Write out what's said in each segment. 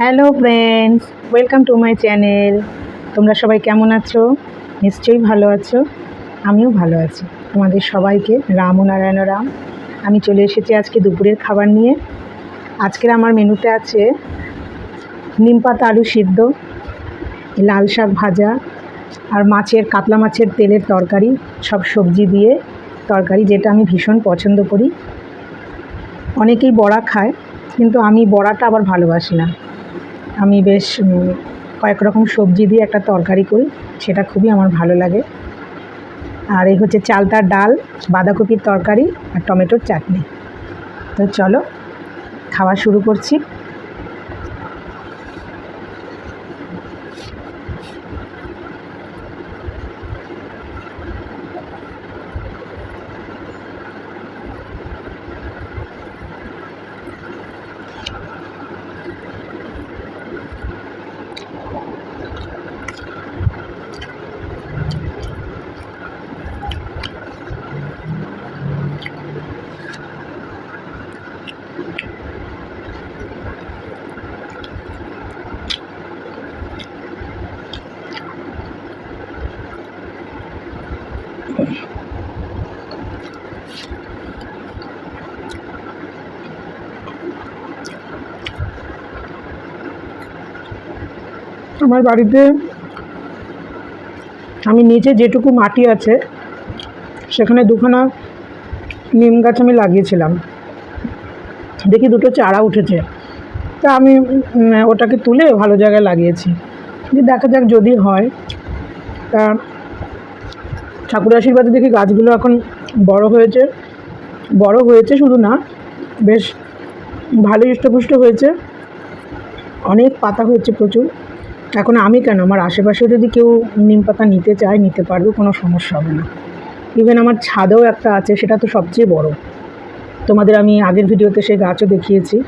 Hello friends, welcome to my channel. তোমরা সবাই কেমন আছো? নিশ্চয়ই ভালো আছো। আমিও ভালো আছি। তোমাদের সবাইকে রাম ও নারায়ণ রাম। আমি চলে এসেছি আজকে দুপুরের খাবার নিয়ে। আজকের আমার মেনুতে আছে নিম পাতা আলু সিদ্ধ, লাল শাক ভাজা আর কাতলা মাছের তেলের তরকারি, সব সবজি দিয়ে তরকারি, যেটা আমি ভীষণ পছন্দ করি। অনেকেই বড়া খায়, কিন্তু আমি বড়াটা আবার ভালোবাসি না। আমি বেশ কয়েক রকম সবজি দিয়ে একটা তরকারি করি, সেটা খুবই আমার ভালো লাগে। আর এই হচ্ছে চালতার ডাল, বাঁধাকপির তরকারি আর টমেটোর চাটনি। তো চলো খাওয়া শুরু করছি। আমার বাড়িতে আমি নিচে যেটুকু মাটি আছে সেখানে দুখানা নিম গাছ আমি লাগিয়েছিলাম। দেখি দুটো চারা উঠেছে, তা আমি ওটাকে তুলে ভালো জায়গায় লাগিয়েছি। দেখা যাক যদি হয়। তা ঠাকুর আশীর্বাদে দেখি গাছগুলো এখন বড় হয়েছে শুধু না, বেশ ভালো হৃষ্টপুষ্ট হয়েছে, অনেক পাতা হয়েছে প্রচুর। এখন আমি কেন, আমার আশেপাশে যদি কেউ নিম পাতা নিতে চায় নিতে পারবে, কোনো সমস্যা হবে না। ইভেন আমার ছাদেও একটা আছে, সেটা তো সবচেয়ে বড়। তোমাদের আমি আগের ভিডিওতে সেই গাছও দেখিয়েছি।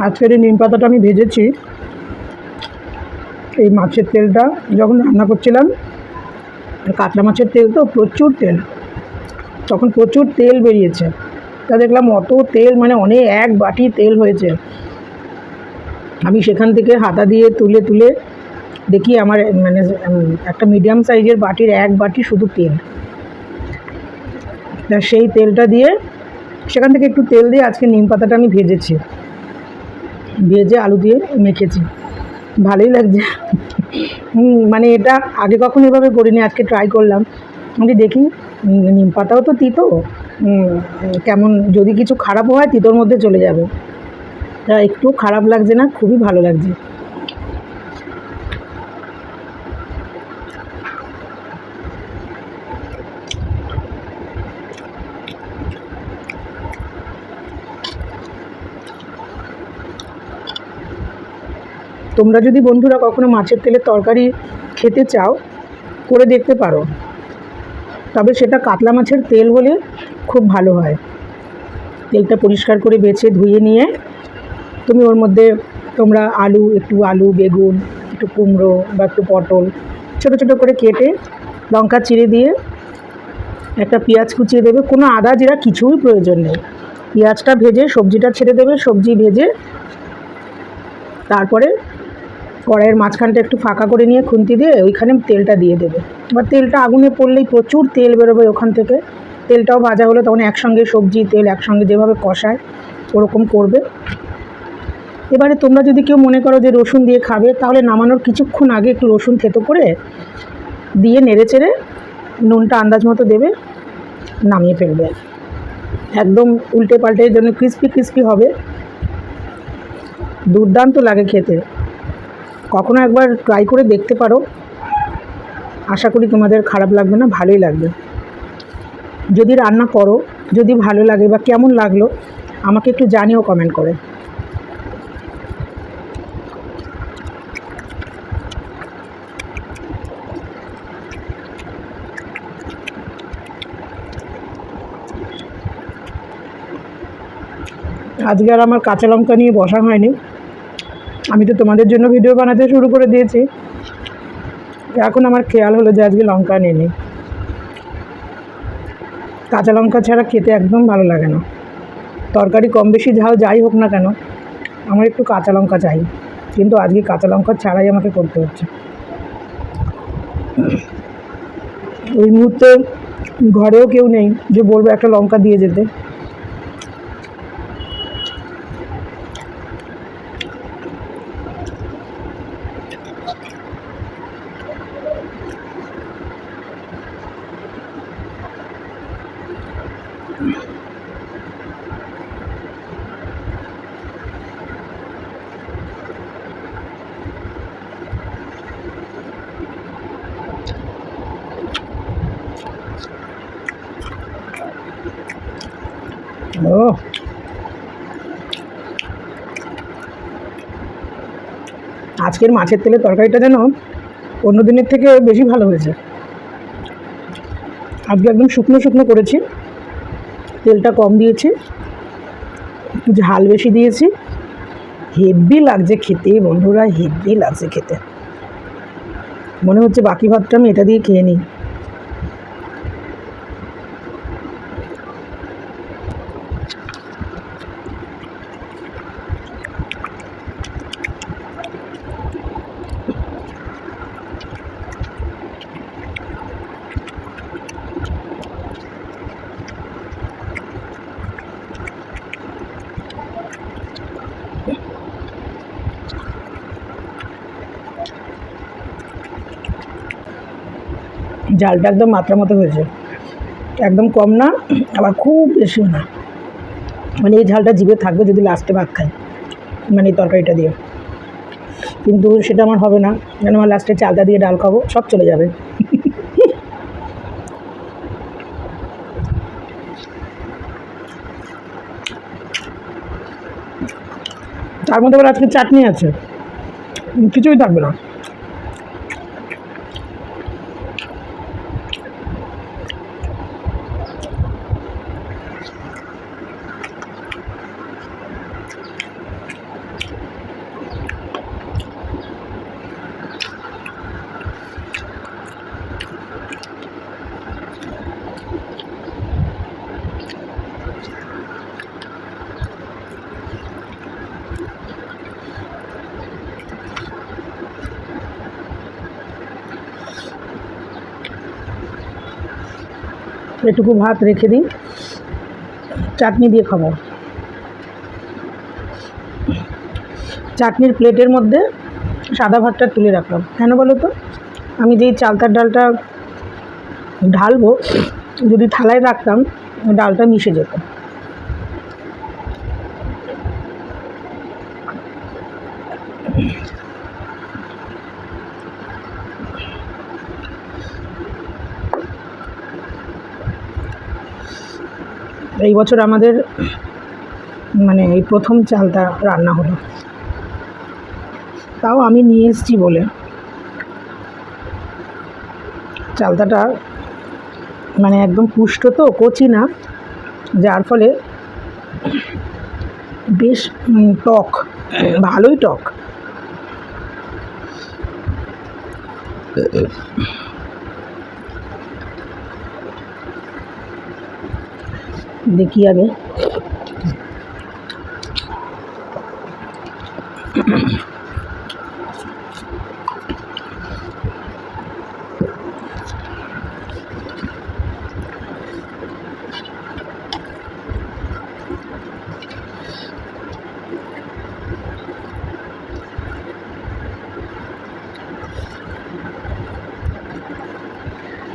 আজকের এই নিম পাতাটা আমি ভেজেছি। এই মাছের তেলটা যখন রান্না করছিলাম, কাতলা মাছের তেল তো প্রচুর তেল, তখন প্রচুর তেল বেরিয়েছে। তা দেখলাম অত তেল, মানে অনেক এক বাটি তেল হয়েছে। আমি সেখান থেকে হাতা দিয়ে তুলে তুলে দেখি আমার একটা মিডিয়াম সাইজের বাটির এক বাটি শুধু তেল। তা সেই তেলটা দিয়ে, সেখান থেকে একটু তেল দিয়ে আজকে নিম পাতাটা আমি ভেজে আলু দিয়ে মেখেছি। ভালোই লাগছে। মানে এটা আগে কখনো এভাবে করিনি, আজকে ট্রাই করলাম। আমি দেখি নিম পাতাও তো তিতো, কেমন যদি কিছু খারাপ হয় তিতোর মধ্যে চলে যাবে। তা একটু খারাপ লাগছে না, খুবই ভালো লাগছে। তোমরা যদি বন্ধুরা কখনো মাছের তেলের তরকারি খেতে চাও, করে দেখতে পারো। তবে সেটা কাতলা মাছের তেল হলে খুব ভালো হয়। তেলটা পরিষ্কার করে বেছে ধুয়ে নিয়ে তুমি ওর মধ্যে একটু আলু, বেগুন, একটু কুমড়ো বা একটু পটল ছোটো ছোটো করে কেটে লঙ্কা চিড়ে দিয়ে একটা পেঁয়াজ কুচিয়ে দেবে। কোনো আদা জিরা কিছুই প্রয়োজন নেই। পেঁয়াজটা ভেজে সবজিটা ছেড়ে দেবে, সবজি ভেজে তারপরে কড়াইয়ের মাঝখানটা একটু ফাঁকা করে নিয়ে খুন্তি দিয়ে ওইখানে তেলটা দিয়ে দেবে। এবার তেলটা আগুনে পড়লেই প্রচুর তেল বেরোবে ওখান থেকে। তেলটাও ভাজা হলে তখন একসঙ্গে সবজি তেল একসঙ্গে যেভাবে কষায় ওরকম করবে। এবারে তোমরা যদি কেউ মনে করো যে রসুন দিয়ে খাবে, তাহলে নামানোর কিছুক্ষণ আগে একটু রসুন থেতো করে দিয়ে নেড়ে চেড়ে নুনটা আন্দাজ মতো দেবে, নামিয়ে ফেলবে। একদম উল্টে পাল্টে জন্য ক্রিস্পি হবে, দুর্দান্ত লাগে খেতে। কখনো একবার ট্রাই করে দেখতে পারো। আশা করি তোমাদের খারাপ লাগবে না, ভালোই লাগবে। যদি রান্না করো, যদি ভালো লাগে বা কেমন লাগলো আমাকে একটু জানিও কমেন্ট করে। আজকে আর আমার কাঁচা লঙ্কা নিয়ে বসা হয়নি, আমি তো তোমাদের জন্য ভিডিও বানাতে শুরু করে দিয়েছি। এখন আমার খেয়াল হলো যে আজকে লঙ্কা নেই। কাঁচা লঙ্কা ছাড়া খেতে একদম ভালো লাগে না। তরকারি কম বেশি ঝাল যাই হোক না কেন আমার একটু কাঁচা লঙ্কা চাই, কিন্তু আজকে কাঁচা লঙ্কা ছাড়াই আমাকে করতে হচ্ছে। ওই মুহূর্তে ঘরেও কেউ নেই যে বলবো একটা লঙ্কা দিয়ে যেতে। ও আজকের মাছের তেলের তরকারিটা যেন অন্য দিনের থেকে বেশি ভালো হয়েছে। আজকে একদম শুকনো শুকনো করেছি, তেলটা কম দিয়েছি, একটু ঝাল বেশি দিয়েছি। হেভি লাগছে খেতে বন্ধুরা, হেভি লাগছে খেতে। মনে হচ্ছে বাকি ভাতটা আমি এটা দিয়ে খেয়ে নিই। ঝালটা একদম মাত্রা মতো হয়েছে, একদম কম না আবার খুব বেশিও না। মানে এই ঝালটা জিভে থাকবে যদি লাস্টে ভাত খাই, মানে এই তরকারিটা দিয়ে। কিন্তু সেটা আমার হবে না, যেন আমার লাস্টে চালটা দিয়ে ডাল খাবো, সব চলে যাবে। তার মধ্যে আবার আজকে চাটনি আছে, কিছুই থাকবে না। এটুকু ভাত রেখে দিই, চাটনি দিয়ে খাবো। চাটনির প্লেটের মধ্যে সাদা ভাতটা তুলে রাখলাম, কেন বলো তো? আমি যেই চালতার ডালটা ঢালবো, যদি থালায় রাখতাম ডালটা মিশে যেত। এই বছর আমাদের মানে এই প্রথম চালটা রান্না হলো, তাও আমি নিয়ে এসেছি বলে। চালতাটা মানে একদম পুষ্ট তো, কচি না, যার ফলে বেশ টক, ভালোই টক। দেখি আগে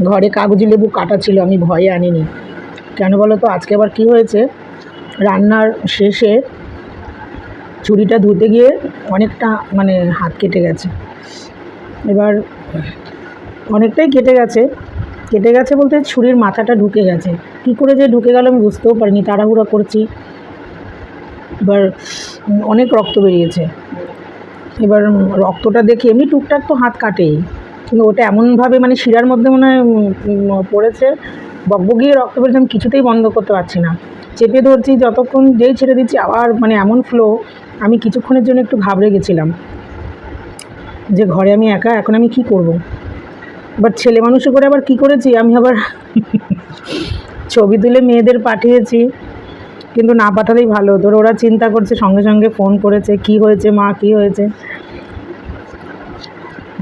ঘরে কাগজি লেবু কাটা ছিল, আমি ভয়ে আনিনি। কেন বলো তো, আজকে আবার কী হয়েছে, রান্নার শেষে ছুরিটা ধুতে গিয়ে অনেকটা মানে হাত কেটে গেছে। এবার অনেকটাই কেটে গেছে বলতে ছুরির মাথাটা ঢুকে গেছে। কী করে যে ঢুকে গেল আমি বুঝতেও পারিনি, তাড়াহুড়া করছি। এবার অনেক রক্ত বেরিয়েছে। এবার রক্তটা দেখে এমনি টুকটাক তো হাত কাটেই, কিন্তু ওটা এমনভাবে মানে শিরার মধ্যে মনে হয় পড়েছে, বকবকিয়ে রক্ত বেরোচ্ছে। আমি কিছুতেই বন্ধ করতে পারছি না, চেপে ধরছি, যতক্ষণ যেই ছেড়ে দিচ্ছি আবার মানে এমন ফ্লো। আমি কিছুক্ষণের জন্য একটু ঘাবড়ে গেছিলাম যে ঘরে আমি একা, এখন আমি কী করব। এবার ছেলে মানুষে করে আবার কী করেছি আমি, আবার ছবি তুলে মেয়েদের পাঠিয়েছি, কিন্তু না পাঠালেই ভালো হতো। ওরা চিন্তা করছে, সঙ্গে সঙ্গে ফোন করেছে, কি হয়েছে মা, কি হয়েছে।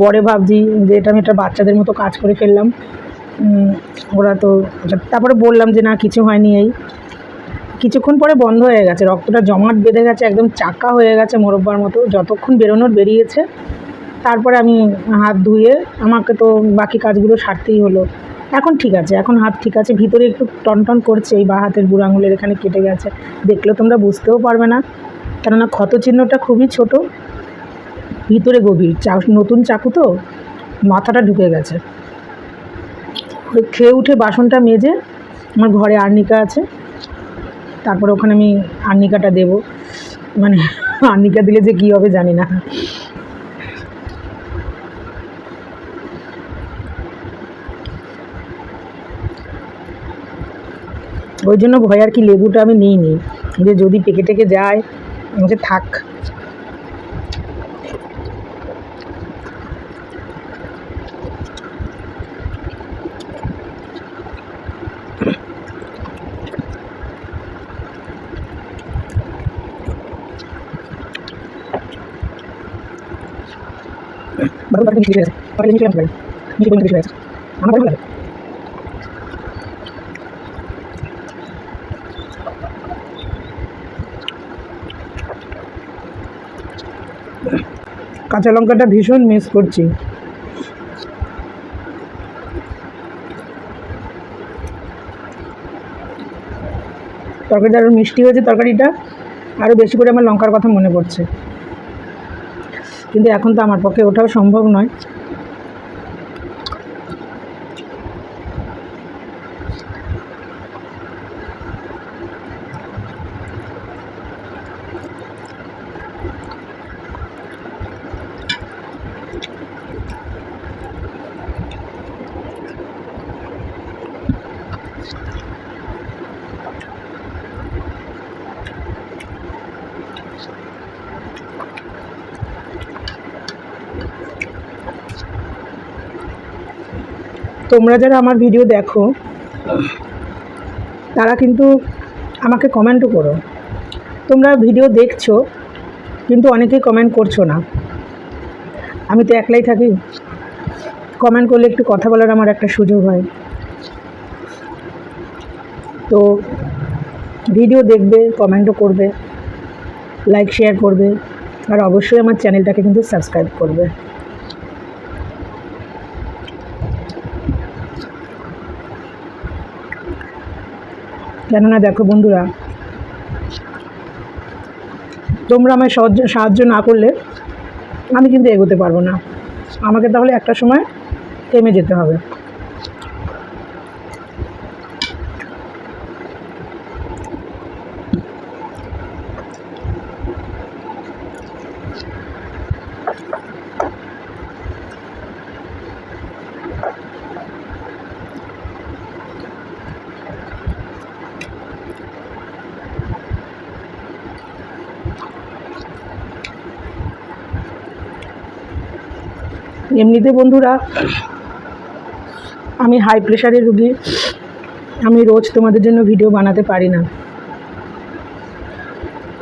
পরে ভাবছি যে এটা আমি একটা বাচ্চাদের মতো কাজ করে ফেললাম। ওরা তো তারপরে বললাম যে না কিছু হয়নি। এই কিছুক্ষণ পরে বন্ধ হয়ে গেছে, রক্তটা জমাট বেঁধে গেছে, একদম চাকা হয়ে গেছে মোরব্বার মতো। যতক্ষণ বেরোনোর বেরিয়েছে, তারপরে আমি হাত ধুয়ে আমাকে তো বাকি কাজগুলো সারতেই হলো। এখন ঠিক আছে, এখন হাত ঠিক আছে, ভিতরে একটু টনটন করছে, এই বা হাতের বুড়ো আঙুলের এখানে কেটে গেছে। দেখলে তোমরা বুঝতেও পারবে না, কেননা ক্ষত চিহ্নটা খুবই ছোট, ভিতরে গভীর। নতুন চাকু তো, মাথাটা ঢুকে গেছে। ওই খেয়ে উঠে বাসনটা মেজে আমার ঘরে আর্নিকা আছে, তারপরে ওখানে আমি আর্নিকাটা দেবো। মানে আর্নিকা দিলে যে কী হবে জানি না। ওই জন্য ভয় আর কি, লেবুটা আমি নিইনি, যে যদি পেকে টেকে যায়, যে থাক। আমার কাঁচা লঙ্কাটা ভীষণ মিস করছি। তরকারিটা আরও মিষ্টি হয়েছে, তরকারিটা আরও বেশি করে আমার লঙ্কার কথা মনে পড়ছে, কিন্তু এখন তো আমার পক্ষে ওঠাও সম্ভব নয়। তোমরা যারা আমার ভিডিও দেখো তারা কিন্তু আমাকে কমেন্টও করো। তোমরা ভিডিও দেখছো কিন্তু অনেকেই কমেন্ট করছো না। আমি তো একলাই থাকি, কমেন্ট করলে একটু কথা বলার আমার একটা সুযোগ হয়। তো ভিডিও দেখবে, কমেন্টও করবে, লাইক শেয়ার করবে, আর অবশ্যই আমার চ্যানেলটাকে কিন্তু সাবস্ক্রাইব করবে। কেননা দেখো বন্ধুরা, তোমরা আমায় সাহায্য না করলে আমি কিন্তু এগোতে পারবো না। আমাকে তাহলে একটা সময় থেমে যেতে হবে। এমনিতে বন্ধুরা আমি হাই প্রেশারের রুগী, আমি রোজ তোমাদের জন্য ভিডিও বানাতে পারি না,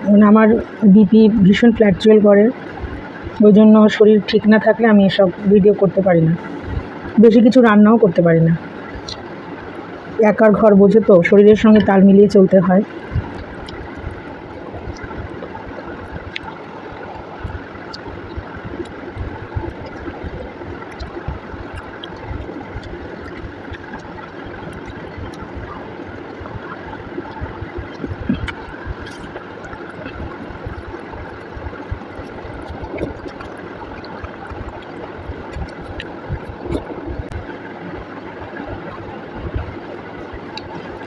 মানে আমার বিপি ভীষণ ফ্ল্যাকচুয়েট করে। ওই জন্য শরীর ঠিক না থাকলে আমি এসব ভিডিও করতে পারি না, বেশি কিছু রান্নাও করতে পারি না। একার ঘর বোঝে তো, শরীরের সঙ্গে তাল মিলিয়ে চলতে হয়।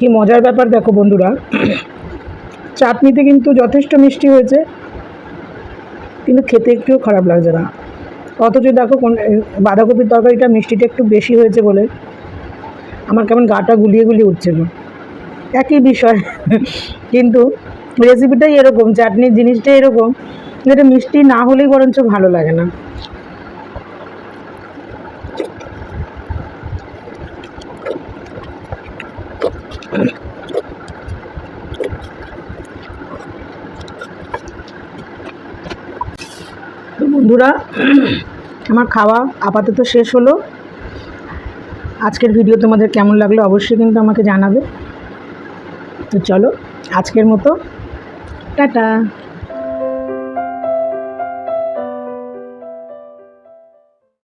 কি মজার ব্যাপার দেখো বন্ধুরা, চাটনিতে কিন্তু যথেষ্ট মিষ্টি হয়েছে, কিন্তু খেতে একটুও খারাপ লাগছে না। অথচ দেখো বাঁধাকপির তরকারিটা মিষ্টিটা একটু বেশি হয়েছে বলে আমার কেমন গাটা গুলিয়ে গুলিয়ে উঠছিল। একই বিষয়, কিন্তু রেসিপিটাই এরকম, চাটনির জিনিসটাই এরকম, যেটা মিষ্টি না হলেই বরঞ্চ ভালো লাগে না। তো বন্ধুরা, আমার খাওয়া আপাতত শেষ হলো। আজকের ভিডিও তোমাদের কেমন লাগলো অবশ্যই কিন্তু আমাকে জানাবে। তো চলো, আজকের মতো টাটা।